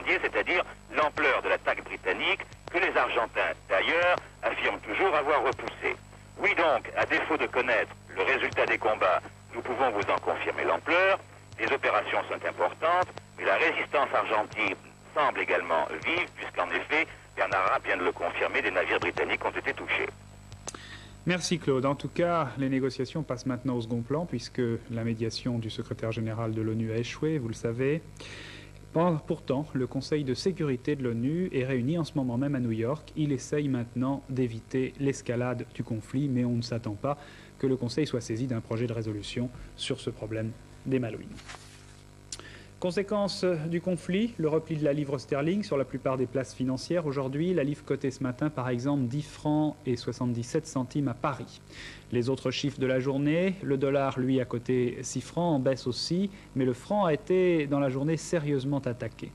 journalier, c'est-à-dire l'ampleur de l'attaque britannique que les Argentins, d'ailleurs, affirment toujours avoir repoussée. Oui donc, à défaut de connaître le résultat des combats, nous pouvons vous en confirmer l'ampleur. Les opérations sont importantes, mais la résistance argentine semble également vive, puisqu'en effet, Bernard Rapp vient de le confirmer, des navires britanniques ont été touchés. Merci Claude. En tout cas, les négociations passent maintenant au second plan puisque la médiation du secrétaire général de l'ONU a échoué, vous le savez. Pourtant, le Conseil de sécurité de l'ONU est réuni en ce moment même à New York. Il essaye maintenant d'éviter l'escalade du conflit, mais on ne s'attend pas que le Conseil soit saisi d'un projet de résolution sur ce problème des Malouines. Conséquence du conflit, le repli de la livre sterling sur la plupart des places financières. Aujourd'hui, la livre cotée ce matin, par exemple, 10 francs et 77 centimes à Paris. Les autres chiffres de la journée, le dollar, lui, a coté 6 francs, en baisse aussi, mais le franc a été, dans la journée, sérieusement attaqué.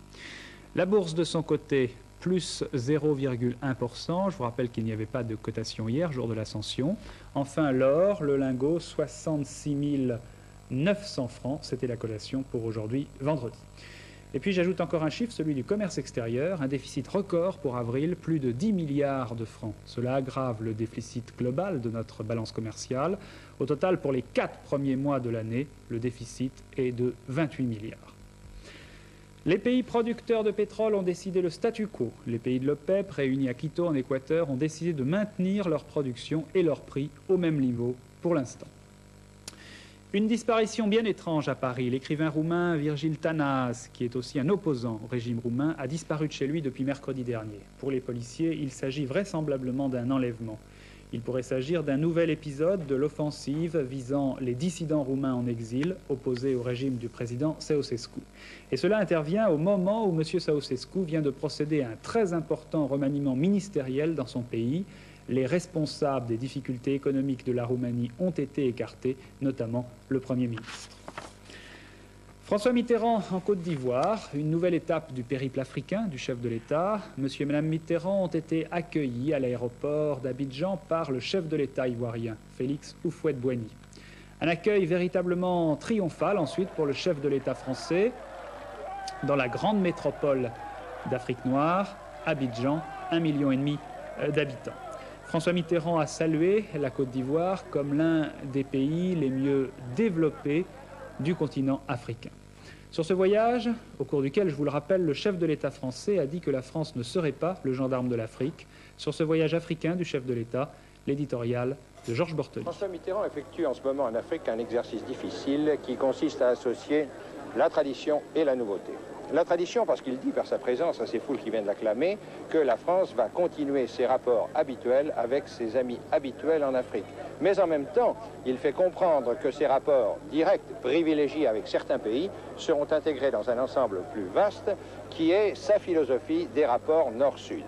La bourse, de son côté, plus 0,1%. Je vous rappelle qu'il n'y avait pas de cotation hier, jour de l'Ascension. Enfin, l'or, le lingot, 66 900 francs, c'était la collation pour aujourd'hui, vendredi. Et puis j'ajoute encore un chiffre, celui du commerce extérieur, un déficit record pour avril, plus de 10 milliards de francs. Cela aggrave le déficit global de notre balance commerciale. Au total, pour les 4 premiers mois de l'année, le déficit est de 28 milliards. Les pays producteurs de pétrole ont décidé le statu quo. Les pays de l'OPEP, réunis à Quito en Équateur, ont décidé de maintenir leur production et leur prix au même niveau pour l'instant. Une disparition bien étrange à Paris. L'écrivain roumain Virgil Tanaz, qui est aussi un opposant au régime roumain, a disparu de chez lui depuis mercredi dernier. Pour les policiers, il s'agit vraisemblablement d'un enlèvement. Il pourrait s'agir d'un nouvel épisode de l'offensive visant les dissidents roumains en exil, opposés au régime du président Ceausescu. Et cela intervient au moment où M. Ceausescu vient de procéder à un très important remaniement ministériel dans son pays. Les responsables des difficultés économiques de la Roumanie ont été écartés, notamment le Premier ministre. François Mitterrand en Côte d'Ivoire, une nouvelle étape du périple africain du chef de l'État. Monsieur et Madame Mitterrand ont été accueillis à l'aéroport d'Abidjan par le chef de l'État ivoirien, Félix Houphouët-Boigny. Un accueil véritablement triomphal ensuite pour le chef de l'État français dans la grande métropole d'Afrique noire, Abidjan, 1,5 million d'habitants. François Mitterrand a salué la Côte d'Ivoire comme l'un des pays les mieux développés du continent africain. Sur ce voyage, au cours duquel, je vous le rappelle, le chef de l'État français a dit que la France ne serait pas le gendarme de l'Afrique. Sur ce voyage africain du chef de l'État, l'éditorial de Georges Bortoli. François Mitterrand effectue en ce moment en Afrique un exercice difficile qui consiste à associer la tradition et la nouveauté. La tradition, parce qu'il dit par sa présence à ces foules qui viennent l'acclamer que la France va continuer ses rapports habituels avec ses amis habituels en Afrique. Mais en même temps, il fait comprendre que ces rapports directs, privilégiés avec certains pays, seront intégrés dans un ensemble plus vaste qui est sa philosophie des rapports nord-sud.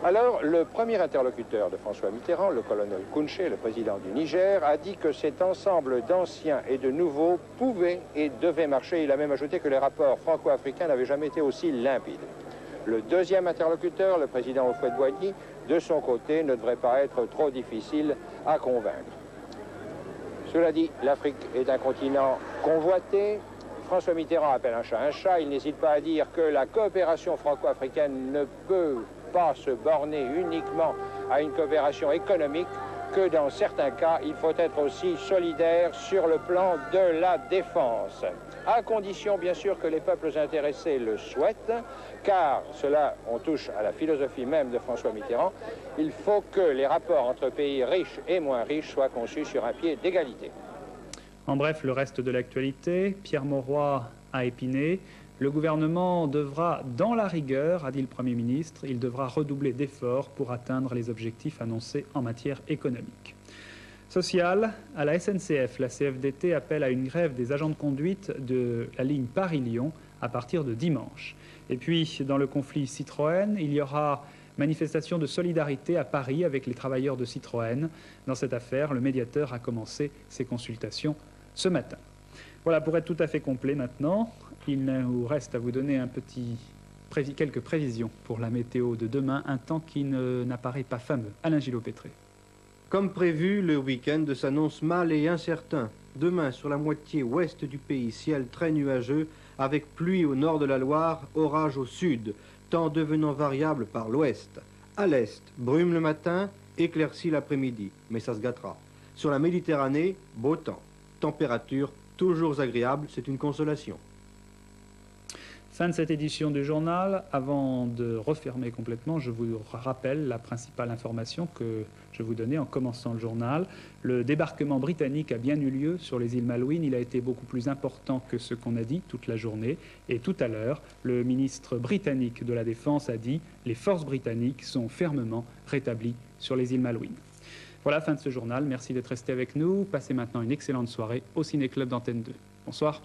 Alors, le premier interlocuteur de François Mitterrand, le colonel Kounché, le président du Niger, a dit que cet ensemble d'anciens et de nouveaux pouvait et devait marcher. Il a même ajouté que les rapports franco-africains n'avaient jamais été aussi limpides. Le deuxième interlocuteur, le président Houphouët-Boigny, de son côté, ne devrait pas être trop difficile à convaincre. Cela dit, l'Afrique est un continent convoité. François Mitterrand appelle un chat. Il n'hésite pas à dire que la coopération franco-africaine ne peut pas se borner uniquement à une coopération économique, que dans certains cas, il faut être aussi solidaire sur le plan de la défense. À condition, bien sûr, que les peuples intéressés le souhaitent, car cela, on touche à la philosophie même de François Mitterrand, il faut que les rapports entre pays riches et moins riches soient conçus sur un pied d'égalité. En bref, le reste de l'actualité, Pierre Mauroy à Épinay. Le gouvernement devra, dans la rigueur, a dit le Premier ministre, il devra redoubler d'efforts pour atteindre les objectifs annoncés en matière économique. Social, à la SNCF, la CFDT appelle à une grève des agents de conduite de la ligne Paris-Lyon à partir de dimanche. Et puis, dans le conflit Citroën, il y aura manifestation de solidarité à Paris avec les travailleurs de Citroën. Dans cette affaire, le médiateur a commencé ses consultations ce matin. Voilà, pour être tout à fait complet maintenant, il nous reste à vous donner quelques prévisions pour la météo de demain, un temps qui n'apparaît pas fameux. Alain Gillot-Pétré. Comme prévu, le week-end s'annonce mal et incertain. Demain, sur la moitié ouest du pays, ciel très nuageux, avec pluie au nord de la Loire, orage au sud, temps devenant variable par l'ouest. À l'est, brume le matin, éclaircie l'après-midi, mais ça se gâtera. Sur la Méditerranée, beau temps. Température toujours agréable, c'est une consolation. Fin de cette édition du journal. Avant de refermer complètement, je vous rappelle la principale information que je vous donnais en commençant le journal. Le débarquement britannique a bien eu lieu sur les îles Malouines. Il a été beaucoup plus important que ce qu'on a dit toute la journée. Et tout à l'heure, le ministre britannique de la Défense a dit « Les forces britanniques sont fermement rétablies sur les îles Malouines ». Voilà, fin de ce journal. Merci d'être resté avec nous. Passez maintenant une excellente soirée au Ciné Club d'Antenne 2. Bonsoir.